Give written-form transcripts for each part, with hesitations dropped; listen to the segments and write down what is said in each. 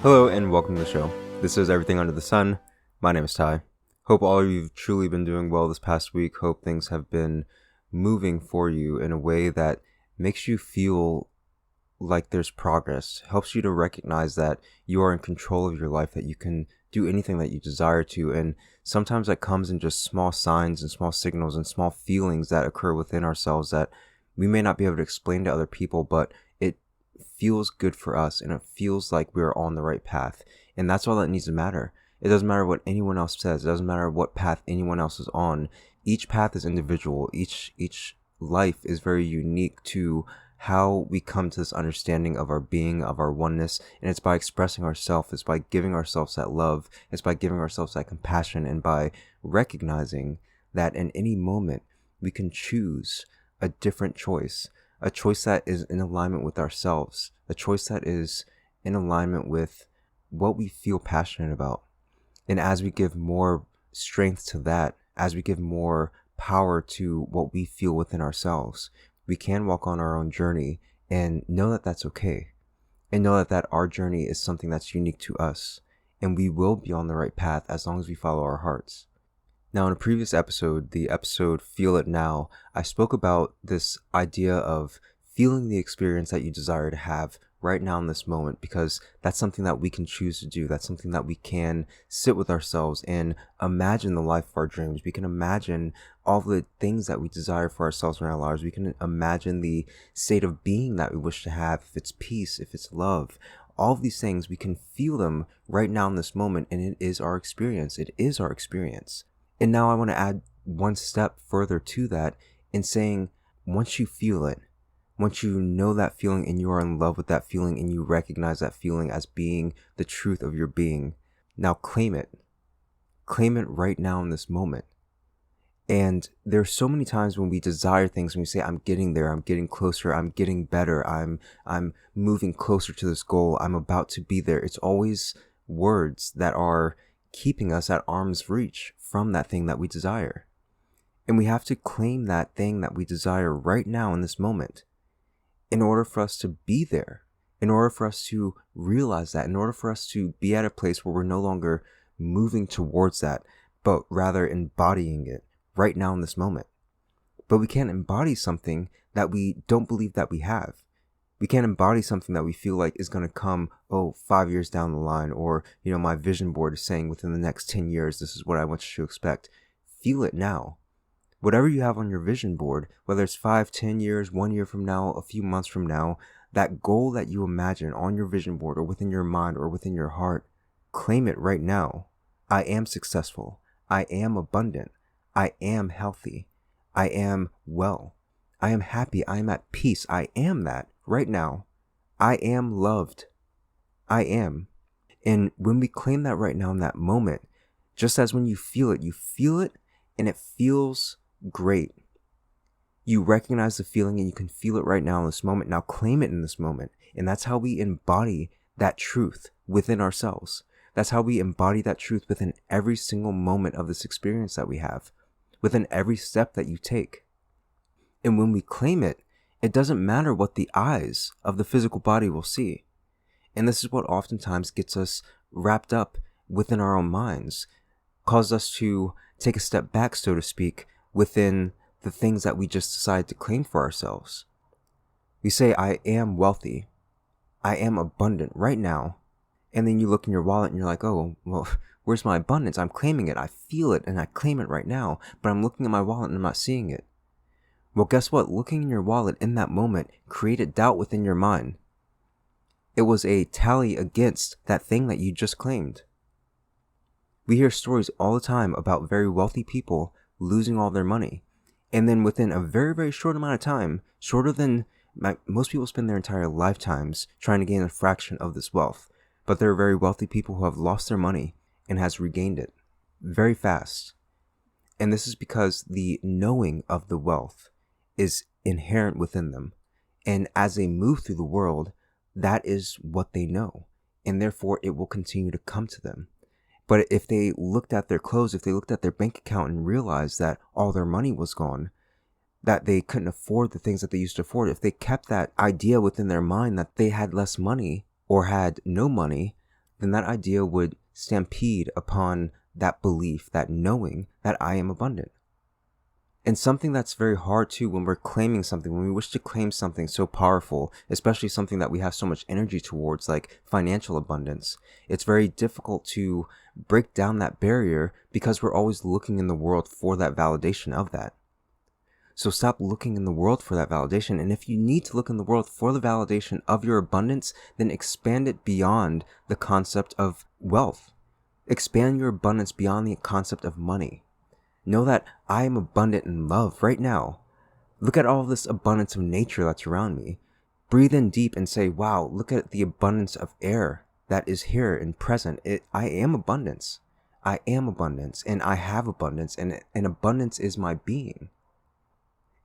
Hello and welcome to the show. This is Everything Under the Sun. My name is Ty. Hope all of you have truly been doing well this past week. Hope things have been moving for you in a way that makes you feel like there's progress, helps you to recognize that you are in control of your life, that you can do anything that you desire to. And sometimes that comes in just small signs and small signals and small feelings that occur within ourselves that we may not be able to explain to other people, but it feels good for us and it feels like we're on the right path. And that's all that needs to matter. It doesn't matter what anyone else says. It doesn't matter what path anyone else is on. Each path is individual. Each life is very unique to how we come to this understanding of our being, of our oneness. And it's by expressing ourselves. It's by giving ourselves that love. It's by giving ourselves that compassion, and by recognizing that in any moment we can choose a different choice. A choice that is in alignment with ourselves, a choice that is in alignment with what we feel passionate about. And as we give more strength to that, as we give more power to what we feel within ourselves, we can walk on our own journey and know that that's okay. And know that our journey is something that's unique to us. And we will be on the right path as long as we follow our hearts. Now, in a previous episode, the episode Feel It Now, I spoke about this idea of feeling the experience that you desire to have right now in this moment, because that's something that we can choose to do. That's something that we can sit with ourselves and imagine the life of our dreams. We can imagine all the things that we desire for ourselves in our lives. We can imagine the state of being that we wish to have, if it's peace, if it's love. All of these things, we can feel them right now in this moment, and it is our experience. It is our experience. And now I want to add one step further to that in saying, once you feel it, once you know that feeling and you are in love with that feeling and you recognize that feeling as being the truth of your being, now claim it. Claim it right now in this moment. And there's so many times when we desire things and we say, I'm getting there, I'm getting closer, I'm getting better, I'm moving closer to this goal, I'm about to be there. It's always words that are keeping us at arm's reach from that thing that we desire. And we have to claim that thing that we desire right now in this moment in order for us to be there, in order for us to realize that, in order for us to be at a place where we're no longer moving towards that, but rather embodying it right now in this moment. But we can't embody something that we don't believe that we have. We can't embody something that we feel like is going to come, 5 years down the line, or, my vision board is saying within the next 10 years, this is what I want you to expect. Feel it now. Whatever you have on your vision board, whether it's 5, 10 years, 1 year from now, a few months from now, that goal that you imagine on your vision board or within your mind or within your heart, claim it right now. I am successful. I am abundant. I am healthy. I am well. I am happy. I am at peace. I am that right now. I am loved. I am. And when we claim that right now in that moment, just as when you feel it and it feels great. You recognize the feeling and you can feel it right now in this moment. Now claim it in this moment. And that's how we embody that truth within ourselves. That's how we embody that truth within every single moment of this experience that we have, within every step that you take. And when we claim it, it doesn't matter what the eyes of the physical body will see. And this is what oftentimes gets us wrapped up within our own minds, causes us to take a step back, so to speak, within the things that we just decided to claim for ourselves. We say, I am wealthy. I am abundant right now. And then you look in your wallet and you're like, oh, well, where's my abundance? I'm claiming it. I feel it and I claim it right now, but I'm looking at my wallet and I'm not seeing it. Well, guess what? Looking in your wallet in that moment created doubt within your mind. It was a tally against that thing that you just claimed. We hear stories all the time about very wealthy people losing all their money. And then within a very, very short amount of time, shorter than most people spend their entire lifetimes trying to gain a fraction of this wealth. But there are very wealthy people who have lost their money and has regained it very fast. And this is because the knowing of the wealth is inherent within them. And as they move through the world, that is what they know. And therefore, it will continue to come to them. But if they looked at their clothes, if they looked at their bank account and realized that all their money was gone, that they couldn't afford the things that they used to afford, if they kept that idea within their mind that they had less money or had no money, then that idea would stampede upon that belief, that knowing that I am abundant. And something that's very hard too when we're claiming something, when we wish to claim something so powerful, especially something that we have so much energy towards, like financial abundance, it's very difficult to break down that barrier because we're always looking in the world for that validation of that. So stop looking in the world for that validation. And if you need to look in the world for the validation of your abundance, then expand it beyond the concept of wealth. Expand your abundance beyond the concept of money. Know that I am abundant in love right now. Look at all this abundance of nature that's around me. Breathe in deep and say, wow, look at the abundance of air that is here and present. I am abundance. I am abundance, and I have abundance, and abundance is my being.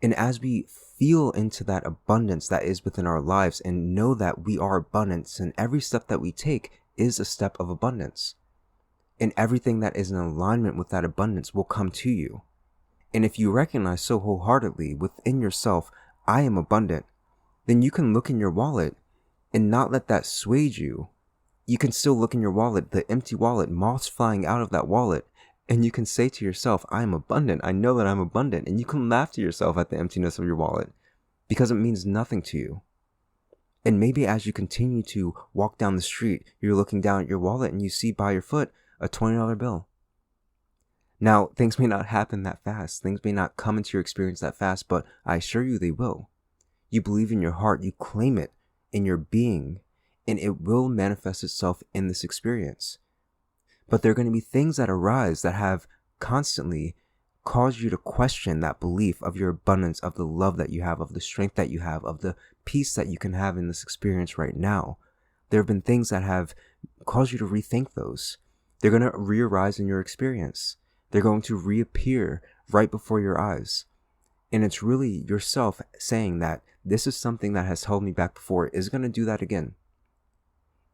And as we feel into that abundance that is within our lives and know that we are abundance, and every step that we take is a step of abundance, and everything that is in alignment with that abundance will come to you. And if you recognize so wholeheartedly within yourself, I am abundant, then you can look in your wallet and not let that sway you. You can still look in your wallet, the empty wallet, moths flying out of that wallet, and you can say to yourself, I am abundant. I know that I'm abundant. And you can laugh to yourself at the emptiness of your wallet because it means nothing to you. And maybe as you continue to walk down the street, you're looking down at your wallet and you see by your foot a $20 bill. Now, things may not happen that fast. Things may not come into your experience that fast, but I assure you they will. You believe in your heart, you claim it in your being, and it will manifest itself in this experience. But there are going to be things that arise that have constantly caused you to question that belief of your abundance, of the love that you have, of the strength that you have, of the peace that you can have in this experience right now. There have been things that have caused you to rethink those. They're going to re-arise in your experience. They're going to reappear right before your eyes. And it's really yourself saying that this is something that has held me back before. Is it going to do that again?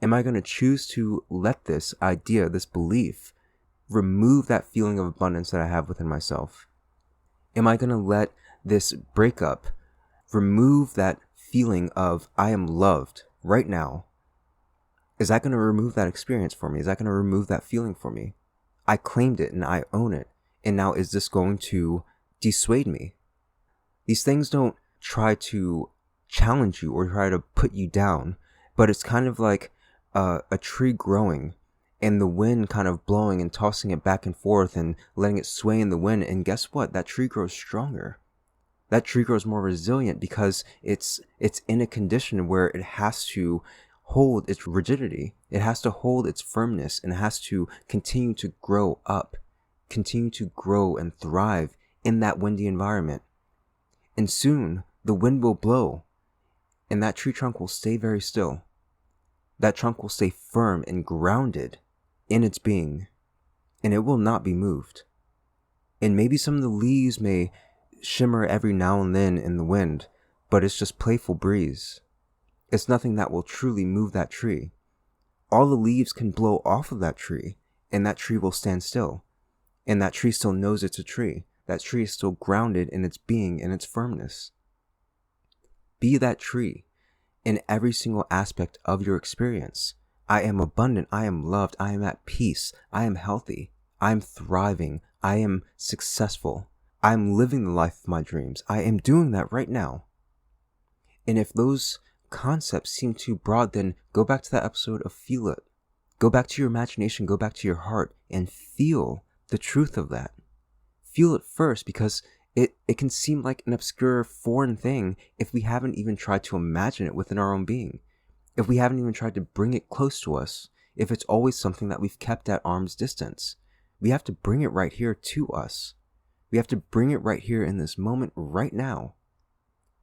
Am I going to choose to let this idea, this belief, remove that feeling of abundance that I have within myself? Am I going to let this breakup remove that feeling of I am loved right now? Is that going to remove that experience for me? Is that going to remove that feeling for me? I claimed it and I own it. And now is this going to dissuade me? These things don't try to challenge you or try to put you down, but it's kind of like a tree growing and the wind kind of blowing and tossing it back and forth and letting it sway in the wind. And guess what? That tree grows stronger. That tree grows more resilient because it's in a condition where it has to hold its rigidity. It has to hold its firmness, and it has to continue to grow up, continue to grow and thrive in that windy environment. And soon the wind will blow and that tree trunk will stay very still. That trunk will stay firm and grounded in its being, and it will not be moved. And maybe some of the leaves may shimmer every now and then in the wind, but it's just playful breeze. It's nothing that will truly move that tree. All the leaves can blow off of that tree, and that tree will stand still. And that tree still knows it's a tree. That tree is still grounded in its being and its firmness. Be that tree in every single aspect of your experience. I am abundant. I am loved. I am at peace. I am healthy. I am thriving. I am successful. I am living the life of my dreams. I am doing that right now. And if those concepts seem too broad, then go back to that episode of Feel It. Go back to your imagination. Go back to your heart and feel the truth of that. Feel it first, because it can seem like an obscure foreign thing if we haven't even tried to imagine it within our own being. If we haven't even tried to bring it close to us, if it's always something that we've kept at arm's distance. We have to bring it right here to us. We have to bring it right here in this moment right now.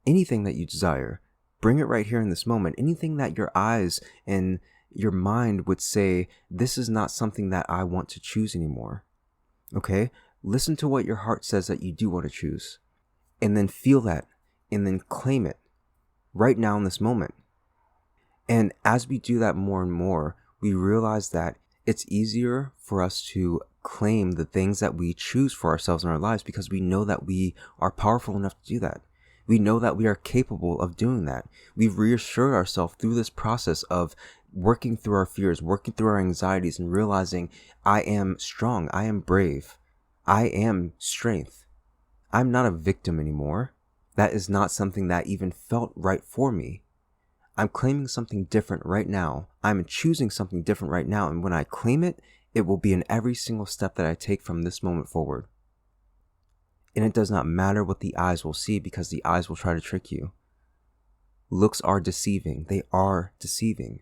Anything that you desire, bring it right here in this moment. Anything that your eyes and your mind would say, this is not something that I want to choose anymore. Okay? Listen to what your heart says that you do want to choose. And then feel that. And then claim it right now in this moment. And as we do that more and more, we realize that it's easier for us to claim the things that we choose for ourselves in our lives, because we know that we are powerful enough to do that. We know that we are capable of doing that. We've reassured ourselves through this process of working through our fears, working through our anxieties, and realizing I am strong, I am brave, I am strength. I'm not a victim anymore. That is not something that even felt right for me. I'm claiming something different right now. I'm choosing something different right now. And when I claim it, it will be in every single step that I take from this moment forward. And it does not matter what the eyes will see, because the eyes will try to trick you. Looks are deceiving. They are deceiving.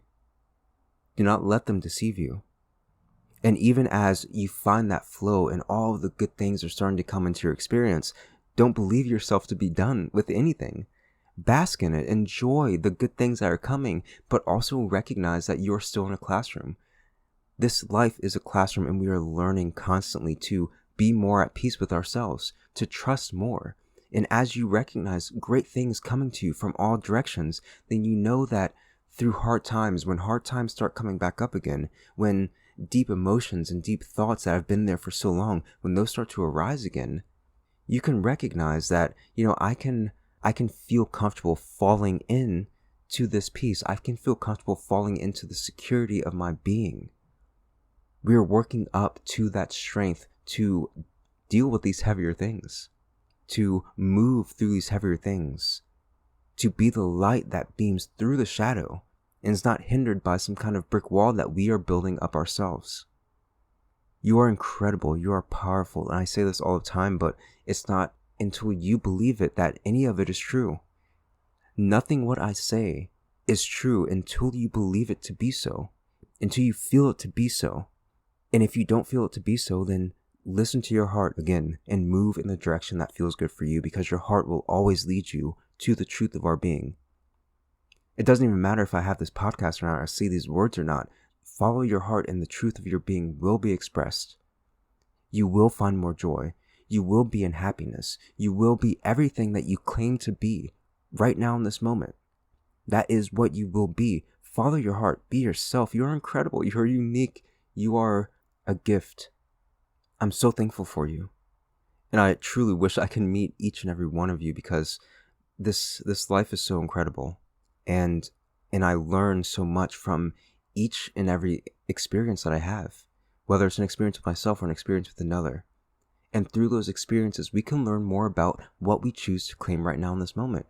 Do not let them deceive you. And even as you find that flow and all of the good things are starting to come into your experience, don't believe yourself to be done with anything. Bask in it. Enjoy the good things that are coming, but also recognize that you're still in a classroom. This life is a classroom, and we are learning constantly to be more at peace with ourselves, to trust more. And as you recognize great things coming to you from all directions, then you know that through hard times, when hard times start coming back up again, when deep emotions and deep thoughts that have been there for so long, when those start to arise again, you can recognize that, I can feel comfortable falling in to this peace. I can feel comfortable falling into the security of my being. We are working up to that strength to deal with these heavier things, to move through these heavier things, to be the light that beams through the shadow and is not hindered by some kind of brick wall that we are building up ourselves. You are incredible. You are powerful. And I say this all the time, but it's not until you believe it that any of it is true. Nothing what I say is true until you believe it to be so, until you feel it to be so. And if you don't feel it to be so, then listen to your heart again and move in the direction that feels good for you, because your heart will always lead you to the truth of our being. It doesn't even matter if I have this podcast or not, or say these words or not. Follow your heart, and the truth of your being will be expressed. You will find more joy. You will be in happiness. You will be everything that you claim to be right now in this moment. That is what you will be. Follow your heart. Be yourself. You are incredible. You are unique. You are a gift. I'm so thankful for you. And I truly wish I could meet each and every one of you, because this life is so incredible. And I learn so much from each and every experience that I have, whether it's an experience with myself or an experience with another. And through those experiences, we can learn more about what we choose to claim right now in this moment.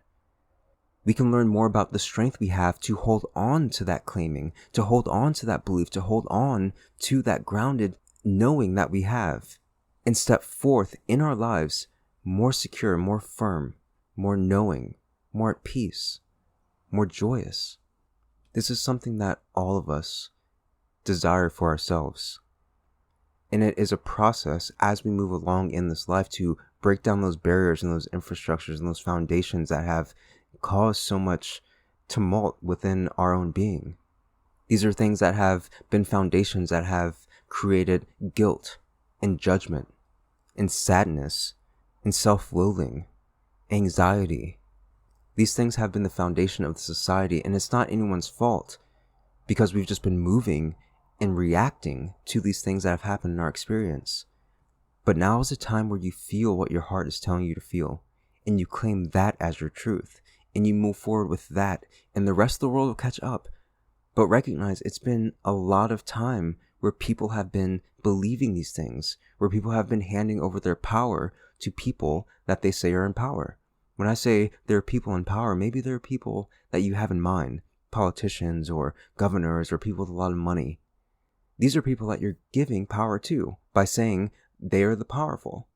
We can learn more about the strength we have to hold on to that claiming, to hold on to that belief, to hold on to that grounded knowing that we have, and step forth in our lives more secure, more firm, more knowing, more at peace, more joyous. This is something that all of us desire for ourselves. And it is a process as we move along in this life to break down those barriers and those infrastructures and those foundations that have caused so much tumult within our own being. These are things that have been foundations that have created guilt and judgment and sadness and self-loathing, anxiety. These things have been the foundation of the society, and it's not anyone's fault, because we've just been moving and reacting to these things that have happened in our experience. But now is a time where you feel what your heart is telling you to feel, and you claim that as your truth, and you move forward with that, and the rest of the world will catch up. But recognize it's been a lot of time where people have been believing these things, where people have been handing over their power to people that they say are in power. When I say there are people in power, maybe there are people that you have in mind, politicians or governors or people with a lot of money. These are people that you're giving power to by saying they are the powerful.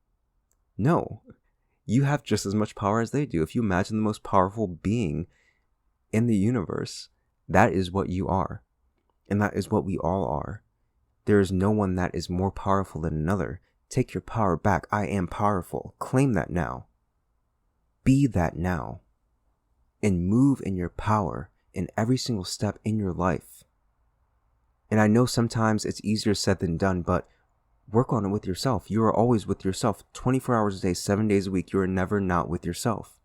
No, you have just as much power as they do. If you imagine the most powerful being in the universe, that is what you are. And that is what we all are. There is no one that is more powerful than another. Take your power back. I am powerful. Claim that now. Be that now. And move in your power in every single step in your life. And I know sometimes it's easier said than done, but work on it with yourself. You are always with yourself. 24 hours a day, 7 days a week. You are never not with yourself.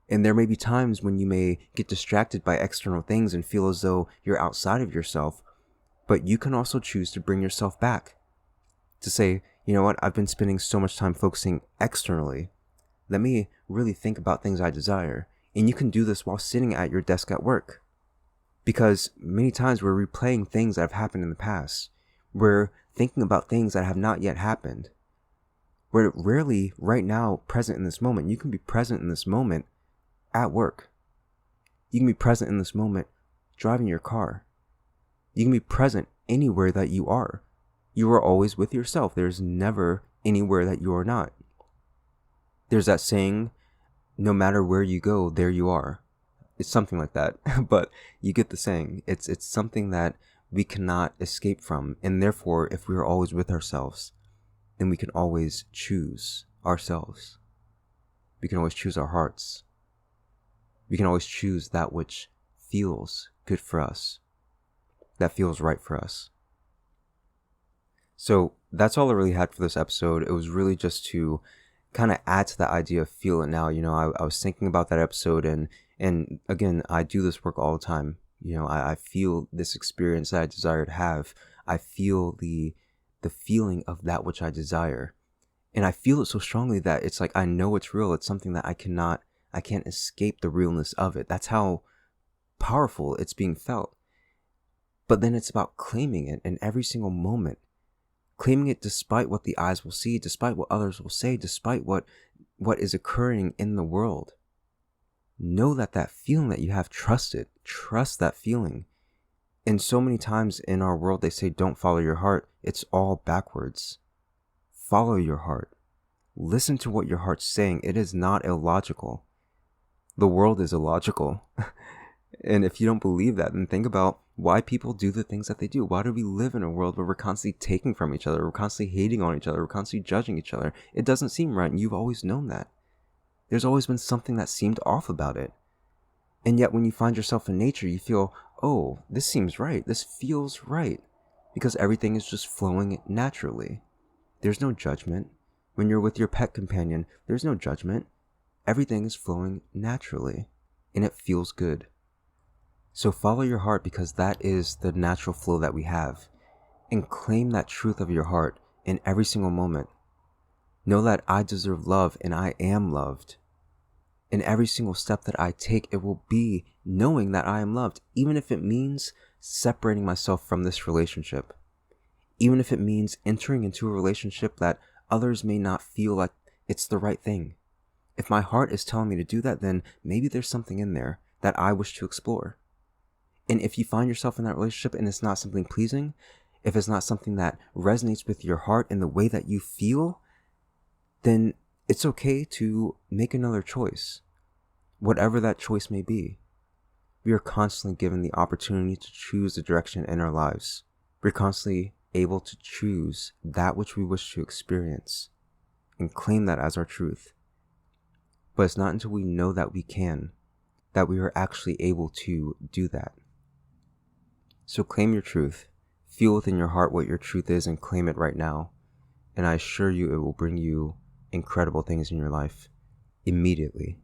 And there may be times when you may get distracted by external things and feel as though you're outside of yourself. But you can also choose to bring yourself back. To say, you know what, I've been spending so much time focusing externally. Let me really think about things I desire. And you can do this while sitting at your desk at work. Because many times we're replaying things that have happened in the past. We're thinking about things that have not yet happened. We're rarely right now present in this moment. You can be present in this moment at work. You can be present in this moment driving your car. You can be present anywhere that you are. You are always with yourself. There's never anywhere that you are not. There's that saying, no matter where you go, there you are. It's something like that, but you get the saying. It's something that we cannot escape from, and therefore, if we are always with ourselves, then we can always choose ourselves. We can always choose our hearts. We can always choose that which feels good for us, that feels right for us. So that's all I really had for this episode. It was really just to kind of add to the idea of feel it now. I was thinking about that episode, and again, I do this work all the time. I feel this experience that I desire to have. I feel the feeling of that which I desire. And I feel it so strongly that it's like I know it's real. It's something that I can't escape the realness of it. That's how powerful it's being felt. But then it's about claiming it in every single moment. Claiming it despite what the eyes will see, despite what others will say, despite what is occurring in the world. Know that feeling that you have, trust it. Trust that feeling. And so many times in our world, they say, don't follow your heart. It's all backwards. Follow your heart. Listen to what your heart's saying. It is not illogical. The world is illogical. And if you don't believe that, then think about why people do the things that they do. Why do we live in a world where we're constantly taking from each other? We're constantly hating on each other. We're constantly judging each other. It doesn't seem right, and you've always known that. There's always been something that seemed off about it. And yet when you find yourself in nature, you feel, oh, this seems right. This feels right. Because everything is just flowing naturally. There's no judgment. When you're with your pet companion, there's no judgment. Everything is flowing naturally. And it feels good. So follow your heart, because that is the natural flow that we have. And claim that truth of your heart in every single moment. Know that I deserve love and I am loved. In every single step that I take, it will be knowing that I am loved, even if it means separating myself from this relationship. Even if it means entering into a relationship that others may not feel like it's the right thing. If my heart is telling me to do that, then maybe there's something in there that I wish to explore. And if you find yourself in that relationship and it's not something pleasing, if it's not something that resonates with your heart in the way that you feel, then it's okay to make another choice, whatever that choice may be. We are constantly given the opportunity to choose the direction in our lives. We're constantly able to choose that which we wish to experience and claim that as our truth. But it's not until we know that we can, that we are actually able to do that. So claim your truth. Feel within your heart what your truth is and claim it right now. And I assure you it will bring you incredible things in your life immediately.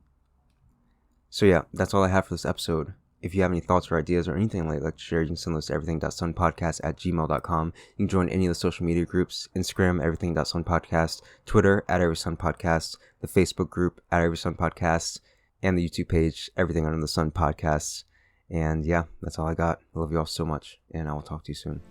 So yeah, that's all I have for this episode. If you have any thoughts or ideas or anything like to share, you can send those to everything.sunpodcast@gmail.com. You can join any of the social media groups: Instagram, everything.sunpodcast, Twitter, @everysunpodcast, the Facebook group, @everysunpodcast, and the YouTube page, Everything Under the Sun Podcasts. And yeah, that's all I got. I love you all so much, and I will talk to you soon.